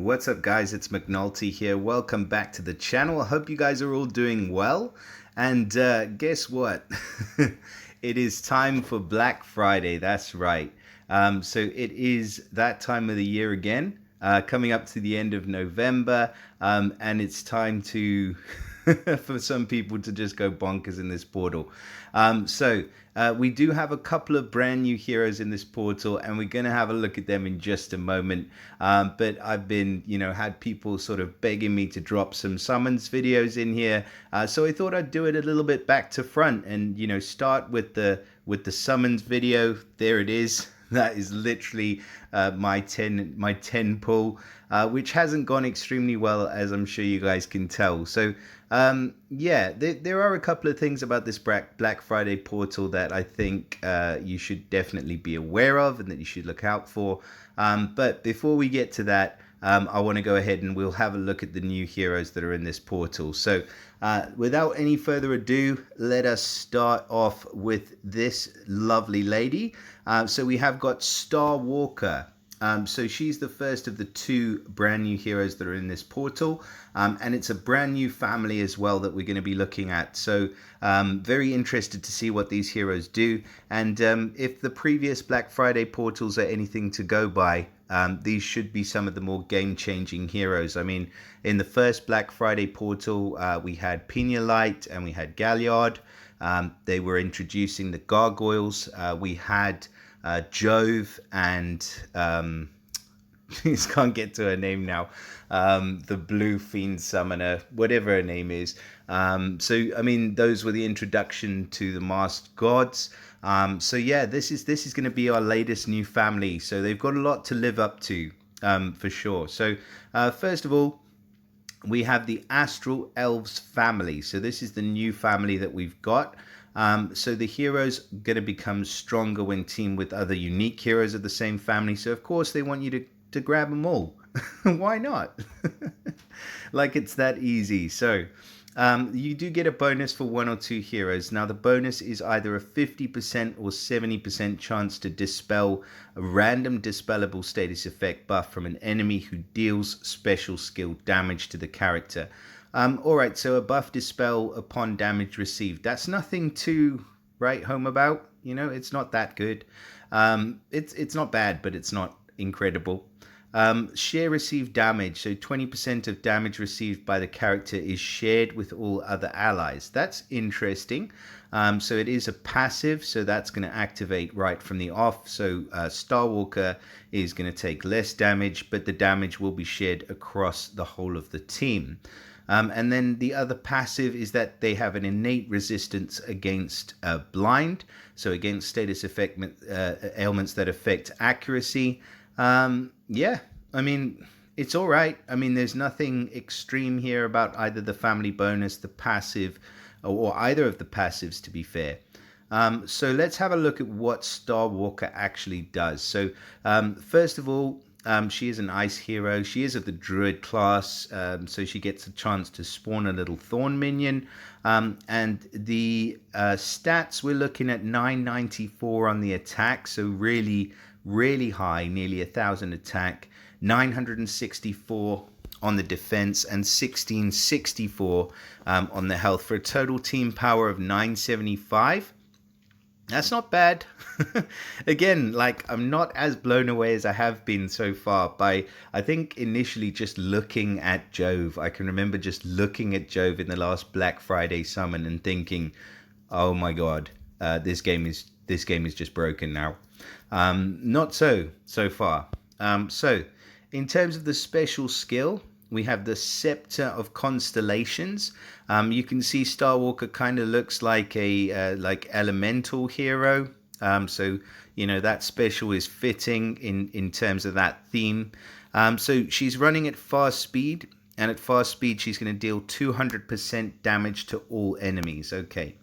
What's up, guys? It's McNulty here. Welcome back to the channel. I hope you guys are all doing well. And guess what? It is time for Black Friday. That's right. So it is that time of the year again, coming up to the end of November. And it's time to for some people to just go bonkers in this portal. We do have a couple of brand new heroes in this portal, and we're going to have a look at them in just a moment. But I've been, had people sort of begging me to drop some summons videos in here. So I thought I'd do it a little bit back to front and, start with the summons video. There it is. That is literally my 10 pull, which hasn't gone extremely well, as I'm sure you guys can tell. So there are a couple of things about this Black Friday portal that I think you should definitely be aware of and that you should look out for. But before we get to that, I want to go ahead and we'll have a look at the new heroes that are in this portal. So without any further ado, let us start off with this lovely lady. So we have got Starwalker. So she's the first of the two brand new heroes that are in this portal. And it's a brand new family as well that we're going to be looking at. So very interested to see what these heroes do. And if the previous Black Friday portals are anything to go by, these should be some of the more game-changing heroes. I mean, in the first Black Friday portal, we had Light and we had Galliard. They were introducing the gargoyles. We had Jove and can't get to her name now. The blue fiend summoner, whatever her name is. I mean, those were the introduction to the masked gods. This is going to be our latest new family. So they've got a lot to live up to, for sure. So first of all, we have the Astral Elves family. So this is the new family that we've got. So the heroes going to become stronger when teamed with other unique heroes of the same family. So of course they want you to grab them all. Why not? Like it's that easy. So you do get a bonus for one or two heroes. Now the bonus is either a 50% or 70% chance to dispel a random dispellable status effect buff from an enemy who deals special skill damage to the character. Alright, so a buff dispel upon damage received. That's nothing to write home about. It's not that good. It's not bad, but it's not incredible. Share received damage. So 20% of damage received by the character is shared with all other allies. That's interesting. So it is a passive, so that's going to activate right from the off. So Starwalker is going to take less damage, but the damage will be shared across the whole of the team. And then the other passive is that they have an innate resistance against blind, so against status effect ailments that affect accuracy. I mean, it's all right. I mean, there's nothing extreme here about either the family bonus, the passive, or either of the passives, to be fair. So let's have a look at what Starwalker actually does. So first of all, she is an ice hero. She is of the druid class, so she gets a chance to spawn a little thorn minion. And the stats, we're looking at 994 on the attack, so really, really high, nearly 1,000 attack, 964 on the defense, and 1664 on the health, for a total team power of 975. That's not bad. Again, like, I'm not as blown away as I have been so far by, I think, initially just looking at Jove. I can remember just looking at Jove in the last Black Friday summon and thinking, oh my god, this game is just broken now. Not so far. So in terms of the special skill, we have the Scepter of Constellations. You can see Starwalker kind of looks like a elemental hero. So that special is fitting in terms of that theme. So she's running at fast speed, and at fast speed she's going to deal 200% damage to all enemies. Okay.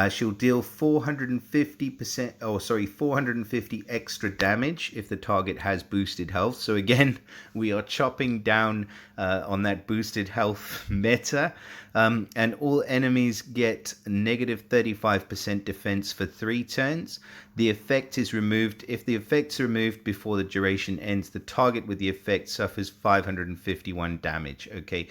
She'll deal 450 extra damage if the target has boosted health. So again, we are chopping down on that boosted health meta. And all enemies get negative 35% defense for 3 turns. The effect is removed. If the effect's removed before the duration ends, the target with the effect suffers 551 damage. Okay,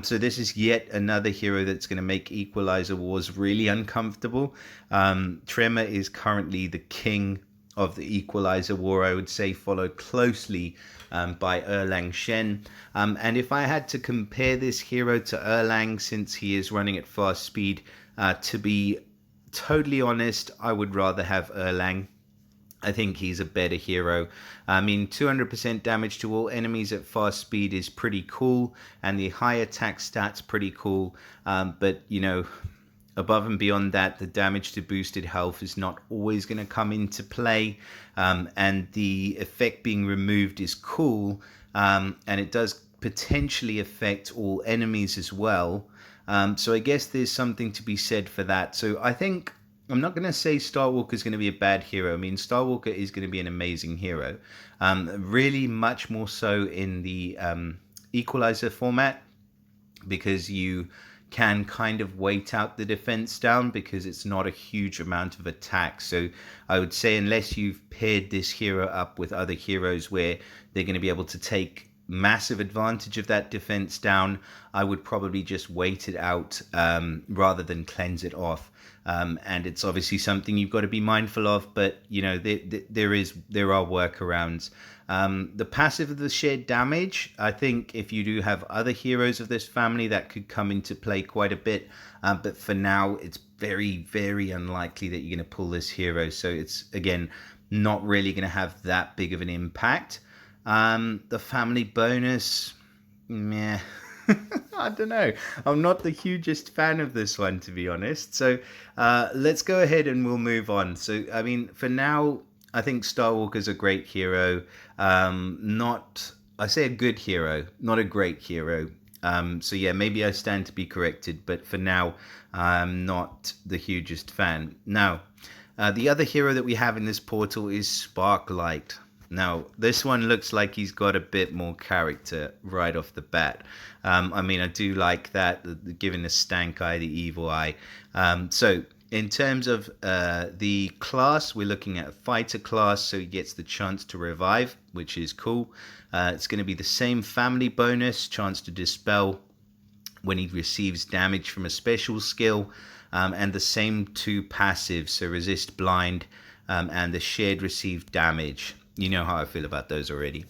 so this is yet another hero that's going to make Equalizer Wars really uncomfortable. Tremor is currently the king of the Equalizer War, I would say, followed closely by Erlang Shen. And if I had to compare this hero to Erlang, since he is running at fast speed, to be totally honest, I would rather have Erlang. I think he's a better hero. I mean, 200% damage to all enemies at fast speed is pretty cool, and the high attack stats pretty cool. But, you know, above and beyond that, the damage to boosted health is not always going to come into play. And the effect being removed is cool. And it does potentially affect all enemies as well. So I guess there's something to be said for that. So I think I'm not going to say Starwalker is going to be a bad hero. I mean, Starwalker is going to be an amazing hero. Really much more so in the Equalizer format, because you can kind of wait out the defense down because it's not a huge amount of attack. So I would say, unless you've paired this hero up with other heroes where they're going to be able to take massive advantage of that defense down, I would probably just wait it out rather than cleanse it off. And it's obviously something you've got to be mindful of, but you know, there are workarounds. The passive of the shared damage, I think if you do have other heroes of this family, that could come into play quite a bit. But for now, it's very, very unlikely that you're going to pull this hero. So it's, again, not really going to have that big of an impact. The family bonus, meh. I don't know. I'm not the hugest fan of this one, to be honest. So let's go ahead and we'll move on. So, I mean, for now, I think Starwalker's a great hero. I say a good hero, not a great hero. So yeah, maybe I stand to be corrected, but for now, I'm not the hugest fan. Now, the other hero that we have in this portal is Sparklight. Now, this one looks like he's got a bit more character right off the bat. I mean, I do like that, giving the stank eye, the evil eye. So, in terms of the class, we're looking at a fighter class, so he gets the chance to revive, which is cool. It's going to be the same family bonus, chance to dispel when he receives damage from a special skill, and the same 2 passives, so resist blind and the shared received damage. You know how I feel about those already.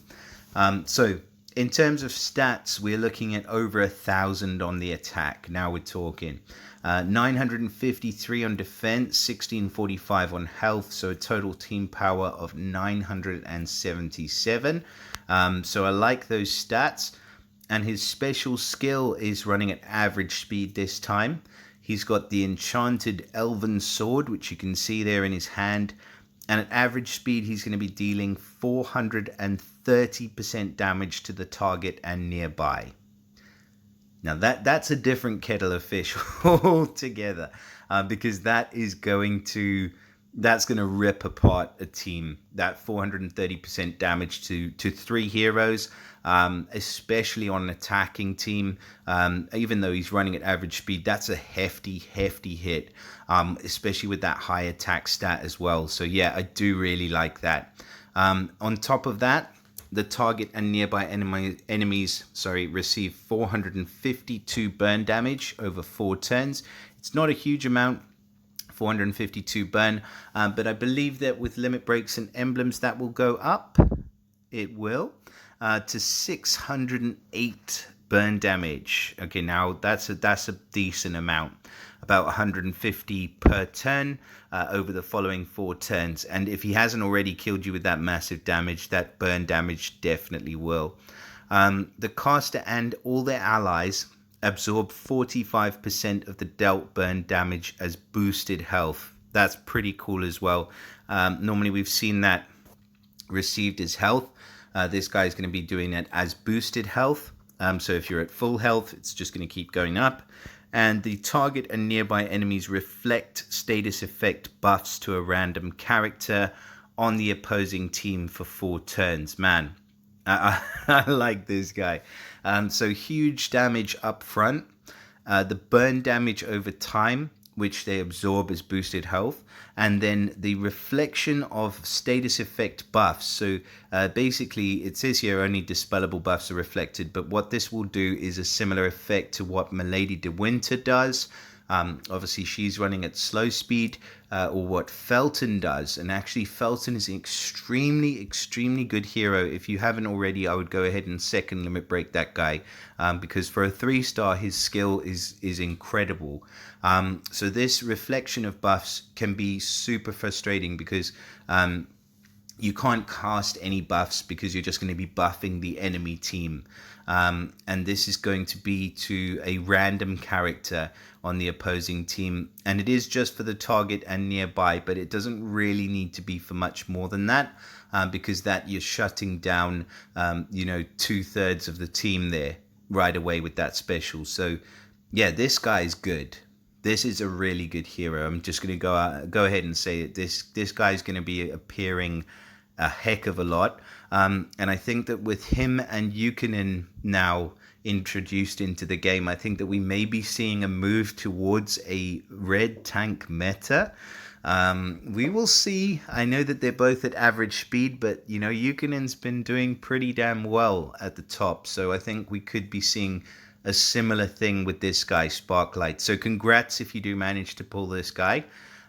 So in terms of stats, we're looking at over 1,000 on the attack. Now we're talking 953 on defense, 1645 on health, so a total team power of 977. So I like those stats. And his special skill is running at average speed this time. He's got the enchanted elven sword, which you can see there in his hand. And at average speed, he's going to be dealing 430% damage to the target and nearby. Now, that's a different kettle of fish altogether, because that's going to rip apart a team. That 430% damage to 3 heroes, especially on an attacking team. Even though he's running at average speed, that's a hefty hit, especially with that high attack stat as well. So yeah, I do really like that. On top of that, the target and nearby enemies receive 452 burn damage over 4 turns. It's not a huge amount, 452 burn, but I believe that with limit breaks and emblems that will go up. It will to 608 burn damage. Okay, now that's a decent amount, about 150 per turn over the following 4 turns. And if he hasn't already killed you with that massive damage, that burn damage definitely will. The caster and all their allies absorb 45% of the dealt burn damage as boosted health. That's pretty cool as well. Normally we've seen that received as health. This guy is going to be doing it as boosted health. So if you're at full health, it's just going to keep going up. And the target and nearby enemies reflect status effect buffs to a random character on the opposing team for 4 turns. Man, I like this guy. So huge damage up front. the burn damage over time, which they absorb as boosted health, and then the reflection of status effect buffs. So basically, it says here only dispellable buffs are reflected, but what this will do is a similar effect to what Milady de Winter does. Obviously, she's running at slow speed, or what Felton does. And actually, Felton is an extremely, extremely good hero. If you haven't already, I would go ahead and second limit break that guy, because for a 3-star, his skill is incredible. So this reflection of buffs can be super frustrating because you can't cast any buffs because you're just going to be buffing the enemy team. And this is going to be to a random character on the opposing team. And it is just for the target and nearby, but it doesn't really need to be for much more than that, because that you're shutting down, 2/3 of the team there right away with that special. So yeah, this guy is good. This is a really good hero. I'm just going to go ahead and say that this guy is going to be appearing a heck of a lot. And I think that with him and Yukinen now introduced into the game, I think that we may be seeing a move towards a red tank meta. We will see. I know that they're both at average speed, but Yukinen's been doing pretty damn well at the top. So I think we could be seeing a similar thing with this guy, Sparklight. So congrats if you do manage to pull this guy.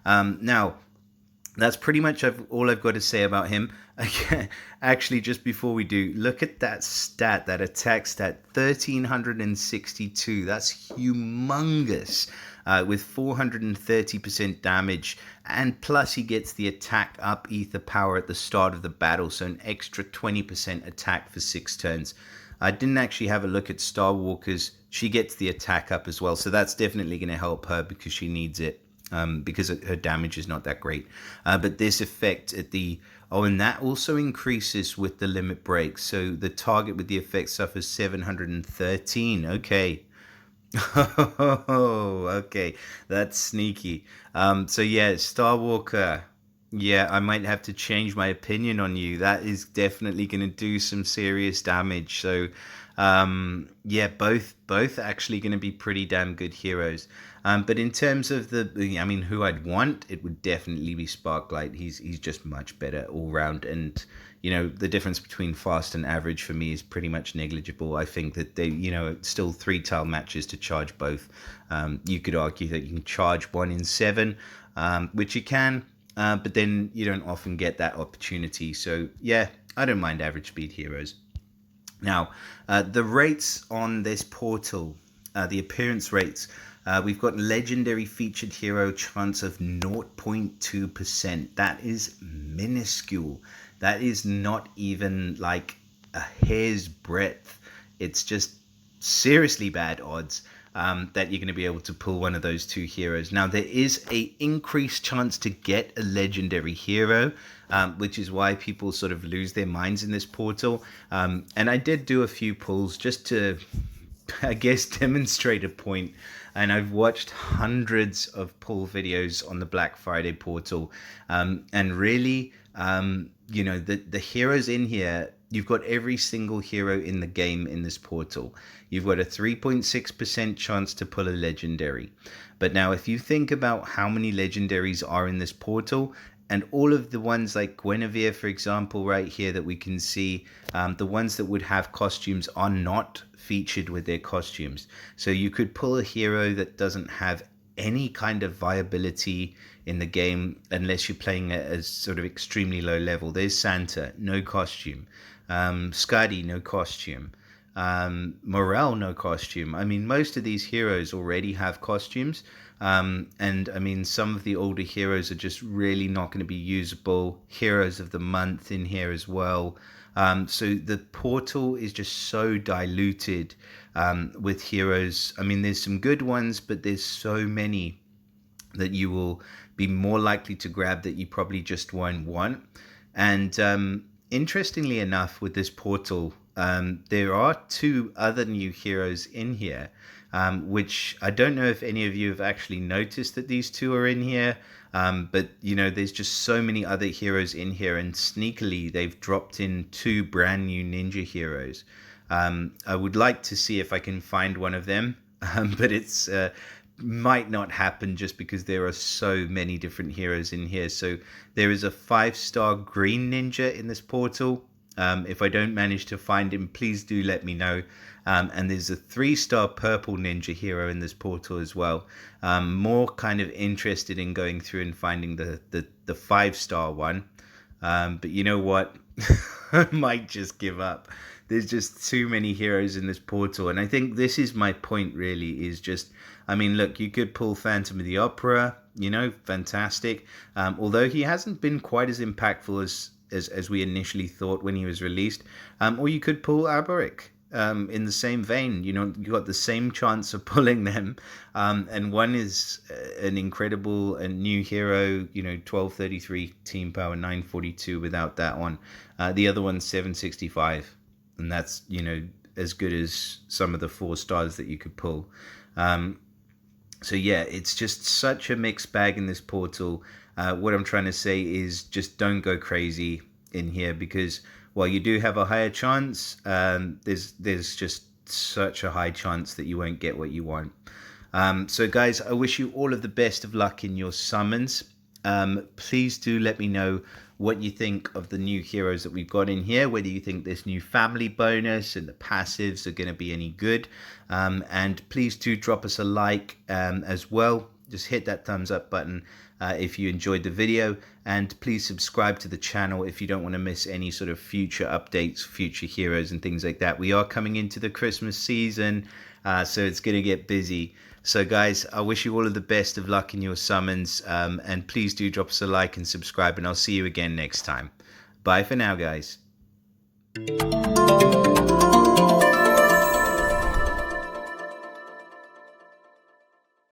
Now, that's pretty much all I've got to say about him. Actually, just before we do, look at that stat, that attack stat, 1362. That's humongous, with 430% damage. And plus he gets the attack up ether power at the start of the battle, so an extra 20% attack for 6 turns. I didn't actually have a look at Starwalker's. She gets the attack up as well, so that's definitely going to help her because she needs it. Because her damage is not that great. But this effect at the... Oh, and that also increases with the limit break. So the target with the effect suffers 713. Okay. Oh, okay. That's sneaky. So yeah, Starwalker. Yeah, I might have to change my opinion on you. That is definitely going to do some serious damage. So yeah, both actually going to be pretty damn good heroes. But in terms of who I'd want, it would definitely be Sparklight. He's just much better all round, and the difference between fast and average for me is pretty much negligible. I think that they, still 3-tile matches to charge both. You could argue that you can charge 1 in 7, which you can, but then you don't often get that opportunity. So yeah, I don't mind average speed heroes. Now, the rates on this portal, the appearance rates, we've got legendary featured hero chance of 0.2%. That is minuscule. That is not even like a hair's breadth. It's just seriously bad odds that you're going to be able to pull one of those 2 heroes. Now, there is a increased chance to get a legendary hero, which is why people sort of lose their minds in this portal. And I did do a few pulls just to, I guess, demonstrate a point. And I've watched hundreds of pull videos on the Black Friday portal. And really, the heroes in here, you've got every single hero in the game in this portal. You've got a 3.6% chance to pull a legendary. But now, if you think about how many legendaries are in this portal, and all of the ones like Guinevere, for example, right here that we can see, the ones that would have costumes are not featured with their costumes. So you could pull a hero that doesn't have any kind of viability in the game unless you're playing at a sort of extremely low level. There's Santa, no costume. Skadi, no costume. Morel, no costume. I mean, most of these heroes already have costumes. And I mean, some of the older heroes are just really not going to be usable. Heroes of the month in here as well. So the portal is just so diluted with heroes. I mean, there's some good ones, but there's so many that you will be more likely to grab that you probably just won't want. And interestingly enough, with this portal, there are 2 other new heroes in here, which I don't know if any of you have actually noticed that these 2 are in here. But there's just so many other heroes in here, and sneakily they've dropped in 2 brand new ninja heroes. I would like to see if I can find one of them. but it's might not happen just because there are so many different heroes in here. So there is a 5-star green ninja in this portal. If I don't manage to find him, please do let me know. And there's a 3-star purple ninja hero in this portal as well. More kind of interested in going through and finding the 5-star one. But you know what? I might just give up. There's just too many heroes in this portal. And I think this is my point, really, is just, I mean, look, you could pull Phantom of the Opera, fantastic. Although he hasn't been quite as impactful as we initially thought when he was released. Or you could pull Alberic. In the same vein, you got the same chance of pulling them, and one is an incredible and new hero, 1233 team power, 942 without that one. The other one's 765, and that's as good as some of the 4 stars that you could pull. So yeah, it's just such a mixed bag in this portal. What I'm trying to say is just don't go crazy in here, because while you do have a higher chance, there's just such a high chance that you won't get what you want. So guys, I wish you all of the best of luck in your summons. Please do let me know what you think of the new heroes that we've got in here, whether you think this new family bonus and the passives are going to be any good. And please do drop us a like as well. Just hit that thumbs up button if you enjoyed the video, and please subscribe to the channel if you don't want to miss any sort of future updates, future heroes and things like that. We are coming into the Christmas season, so it's going to get busy. So guys, I wish you all of the best of luck in your summons, and please do drop us a like and subscribe, and I'll see you again next time. Bye for now, guys.